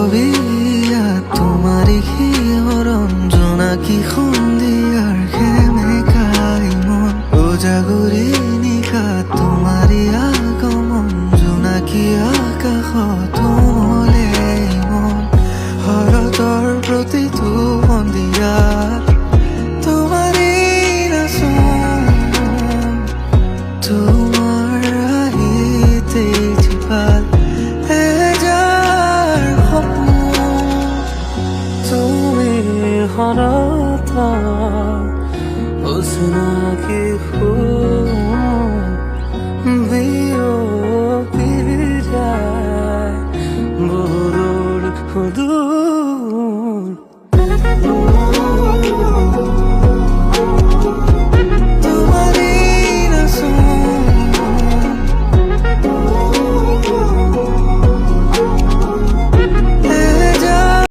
ছবিয়া তোমারই শিহৰণ জোনাকী সন্ধিয়াৰ সেমেকাই মন উজাগৰি নিশা তোমারই আগমন জোনাকী আকাশত উমলে মন শৰতৰ প্ৰতিটো সন্ধিয়াত তোমারই নাচন তোমাৰ আহিতে জীপাল হারাতা ওসনাকে বিয়োগ যায় বড় দূর